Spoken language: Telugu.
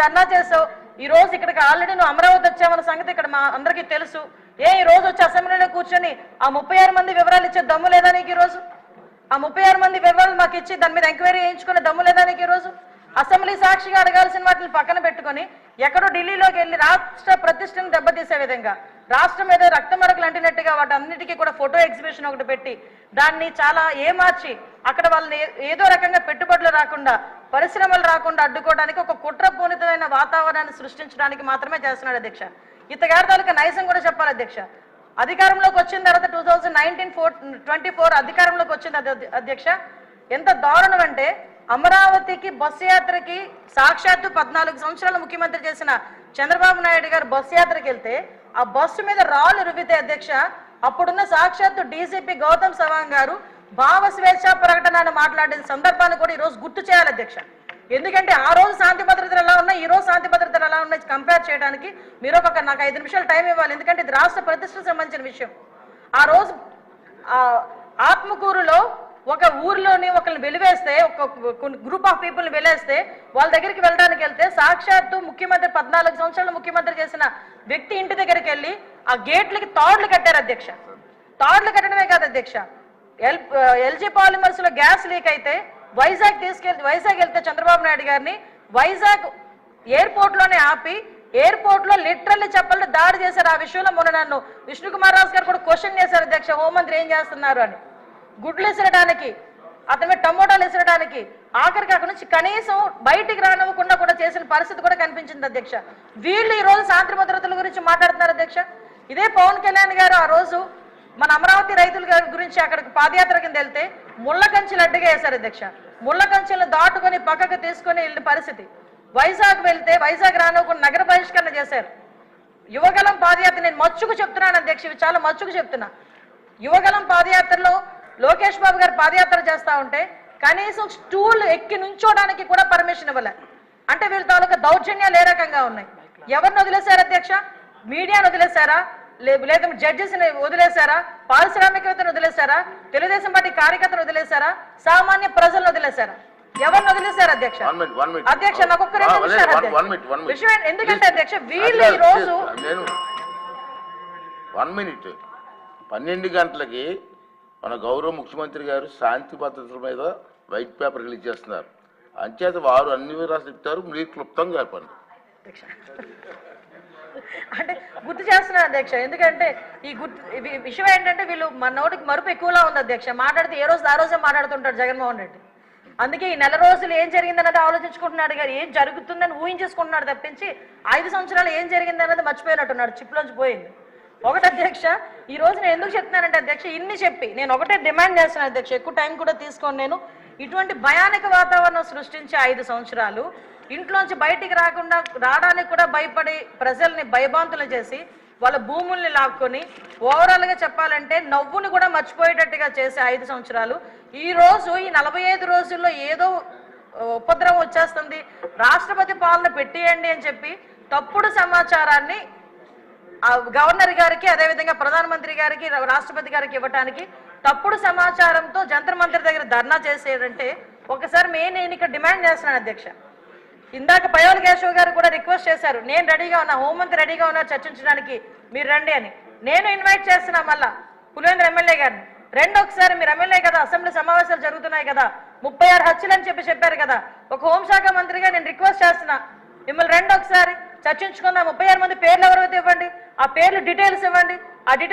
ధర్నా చేసావు. ఈ రోజు ఇక్కడికి ఆల్రెడీ నువ్వు అమరావతి వచ్చావన్న సంగతి ఇక్కడ మా అందరికీ తెలుసు. ఈ రోజు వచ్చి అసెంబ్లీలో కూర్చొని ఆ 36 మంది వివరాలు ఇచ్చే దమ్ము లేదా నీకు? ఈ రోజు ఆ 36 మంది వివరాలు మాకు ఇచ్చి దాని మీద ఎంక్వైరీ చేయించుకునే దమ్ము లేదా నీకు? ఈ రోజు అసెంబ్లీ సాక్షిగా అడగాల్సిన వాటిని పక్కన పెట్టుకొని ఎక్కడో ఢిల్లీలోకి వెళ్ళి రాష్ట్ర ప్రతిష్టను దెబ్బతీసే విధంగా, రాష్ట్రం మీద రక్త మరకలు అంటినట్టుగా వాటి అన్నిటికీ కూడా ఫోటో ఎగ్జిబిషన్ ఒకటి పెట్టి దాన్ని చాలా ఏమార్చి అక్కడ వాళ్ళని ఏదో రకంగా పెట్టుబడులు రాకుండా, పరిశ్రమలు రాకుండా అడ్డుకోవడానికి ఒక కుట్రపూరితమైన వాతావరణాన్ని సృష్టించడానికి మాత్రమే చేస్తున్నాడు అధ్యక్ష. ఇతగారి తాలూకా నైజం కూడా చెప్పాలి అధ్యక్ష. అధికారంలోకి వచ్చిన తర్వాత 2024 అధికారంలోకి వచ్చింది అధ్యక్ష. ఎంత దారుణం అంటే అమరావతికి బస్సు యాత్రకి సాక్షాత్తు 14 సంవత్సరాలు ముఖ్యమంత్రి చేసిన చంద్రబాబు నాయుడు గారు బస్సు యాత్రకి వెళ్తే ఆ బస్సు మీద రాళ్ళు రువితే అధ్యక్ష, అప్పుడున్న సాక్షాత్తు డీసీపీ గౌతమ్ సవాంగ్ గారు భావ స్వేచ్ఛ ప్రకటనను మాట్లాడిన సందర్భాన్ని కూడా ఈరోజు గుర్తు చేయాలి అధ్యక్ష. ఎందుకంటే ఆ రోజు శాంతి భద్రతలు ఎలా ఉన్నాయి, ఈ రోజు శాంతి భద్రతలు ఎలా ఉన్నాయి కంపేర్ చేయడానికి మీరు నాకు 5 నిమిషాలు టైం ఇవ్వాలి. ఎందుకంటే ఇది రాష్ట్ర ప్రతిష్టకు సంబంధించిన విషయం. ఆ రోజు ఆత్మకూరులో ఒక ఊర్లోని ఒకరిని వెలివేస్తే, ఒక గ్రూప్ ఆఫ్ పీపుల్ని వెలివేస్తే వాళ్ళ దగ్గరికి వెళ్ళడానికి వెళ్తే సాక్షాత్తు ముఖ్యమంత్రి 14 సంవత్సరాలు ముఖ్యమంత్రి చేసిన వ్యక్తి ఇంటి దగ్గరికి వెళ్ళి ఆ గేట్లకి తాడులు కట్టారు అధ్యక్ష. తాడులు కట్టడమే కాదు అధ్యక్ష, ఎల్జీ పాలిమర్స్ లో గ్యాస్ లీక్ అయితే వైజాగ్ వెళ్తే చంద్రబాబు నాయుడు గారిని వైజాగ్ ఎయిర్పోర్ట్ లోనే ఆపి ఎయిర్పోర్ట్ లో లిటరల్లీ చెప్పాలంటే దాడి చేశారు. ఆ విషయంలో మొన్న నన్ను విష్ణుకుమార్ రాజు గారు కూడా క్వశ్చన్ చేశారు అధ్యక్ష, హోంమంత్రి ఏం చేస్తున్నారు అని. గుడ్లు ఇసరడానికి, అతని మీద టమోటాలు ఇసరడానికి, ఆఖరికి అక్కడి నుంచి కనీసం బయటికి రానివ్వకుండా కూడా చేసిన పరిస్థితి కూడా కనిపించింది అధ్యక్ష. వీళ్ళు ఈ రోజు శాంతి భద్రతల గురించి మాట్లాడుతున్నారు అధ్యక్ష. ఇదే పవన్ కళ్యాణ్ గారు ఆ రోజు మన అమరావతి రైతుల గురించి అక్కడికి పాదయాత్ర కింద వెళ్తే ముళ్ళ కంచెలు అడ్డుగా వేశారు అధ్యక్ష. ముళ్ళ కంచెలను దాటుకొని పక్కకు తీసుకొని వెళ్ళిన పరిస్థితి. వైజాగ్ వెళ్తే వైజాగ్ రానివ్వకుండా నగర బహిష్కరణ చేశారు. యువగలం పాదయాత్ర, నేను మచ్చుకు చెప్తున్నాను అధ్యక్ష, ఇవి చాలా మచ్చుకు చెప్తున్నా. యువగలం పాదయాత్రలో లోకేష్ బాబు గారు పాదయాత్ర చేస్తా ఉంటే కనీసం స్టూల్ ఎక్కి నుంచోడానికి కూడా పర్మిషన్ ఇవ్వలే. అంటే వీళ్ళ తాలూకా దౌర్జన్యాలు ఏ రకంగా ఉన్నాయి? ఎవరిని వదిలేశారు అధ్యక్ష? మీడియాను వదిలేశారా, లేదా జడ్జెస్ వదిలేశారా, పారిశ్రామికవేత్తను వదిలేశారా, తెలుగుదేశం పార్టీ కార్యకర్తలు వదిలేశారా, సామాన్య ప్రజలను వదిలేశారా? ఎవరిని వదిలేశారు అధ్యక్ష? అధ్యక్ష నాకు ఒక్క 2 నిమిషాలు విషయం. ఎందుకంటే అధ్యక్ష వీళ్ళు ఈ రోజు 12 గంటలకి మన గౌరవ ముఖ్యమంత్రి గారు శాంతి భద్రతల మీద వైట్ పేపర్ రిలీజ్ చేస్తున్నారు. అంచేత వారు అన్ని వివరాలు చెప్తారు, మీరు క్లుప్తంగా చెప్పండి. అంటే గుర్తు చేస్తున్నారు అధ్యక్ష. ఎందుకంటే ఈ విషయం ఏంటంటే వీళ్ళు మన నోటికి మరుపు ఎక్కువలా ఉంది అధ్యక్ష. మాట్లాడితే ఏ రోజు ఆ రోజే మాట్లాడుతుంటాడు జగన్మోహన్ రెడ్డి. అందుకే ఈ నెల రోజులు ఏం జరిగిందన్నది ఆలోచించుకుంటున్నాడు గారు, ఏం జరుగుతుందని ఊహించేసుకుంటున్నాడు తప్పించి 5 సంవత్సరాలు ఏం జరిగిందన్నది మర్చిపోయినట్టున్నాడు, చిప్లోంచి పోయింది. ఒకటి అధ్యక్ష, ఈ రోజు నేను ఎందుకు చెప్తున్నానంటే అధ్యక్ష, ఇన్ని చెప్పి నేను ఒకటే డిమాండ్ చేస్తున్నాను అధ్యక్ష, ఎక్కువ టైం కూడా తీసుకోను నేను. ఇటువంటి భయానక వాతావరణం సృష్టించే 5 సంవత్సరాలు ఇంట్లోంచి బయటికి రావడానికి కూడా భయపడి ప్రజల్ని భయభాంతులు చేసి వాళ్ళ భూముల్ని లాక్కొని ఓవరాల్గా చెప్పాలంటే నవ్వుని కూడా మర్చిపోయేటట్టుగా చేసే 5 సంవత్సరాలు. ఈ రోజు ఈ 45 రోజుల్లో ఏదో ఉపద్రవం వచ్చేస్తుంది, రాష్ట్రపతి పాలన పెట్టేయండి అని చెప్పి తప్పుడు సమాచారాన్ని గవర్నర్ గారికి, అదేవిధంగా ప్రధానమంత్రి గారికి, రాష్ట్రపతి గారికి ఇవ్వటానికి తప్పుడు సమాచారంతో జంతర్ మంతర్ దగ్గర ధర్నా చేసేదంటే ఒకసారి నేను ఇక్కడ డిమాండ్ చేస్తున్నాను అధ్యక్ష. ఇందాక పయోల్ కేశవ్ గారు కూడా రిక్వెస్ట్ చేశారు, నేను రెడీగా ఉన్నా, హోంమంత్రి రెడీగా ఉన్నా చర్చించడానికి, మీరు రండి అని. నేను ఇన్వైట్ చేస్తున్నా మళ్ళా పులివెందుల ఎమ్మెల్యే గారిని, రెండు ఒకసారి మీరు ఎమ్మెల్యే కదా, అసెంబ్లీ సమావేశాలు జరుగుతున్నాయి కదా, 36 హత్యలు అని చెప్పారు కదా, ఒక హోంశాఖ మంత్రిగా నేను రిక్వెస్ట్ చేస్తున్నా, మిమ్మల్ని రెండు ఒకసారి చర్చించుకుందాం. 36 మంది పేర్లు ఎవరైతే ఇవ్వండి, ఆ పేర్లు డీటెయిల్స్ ఇవ్వండి. ఆ డీటెయిల్స్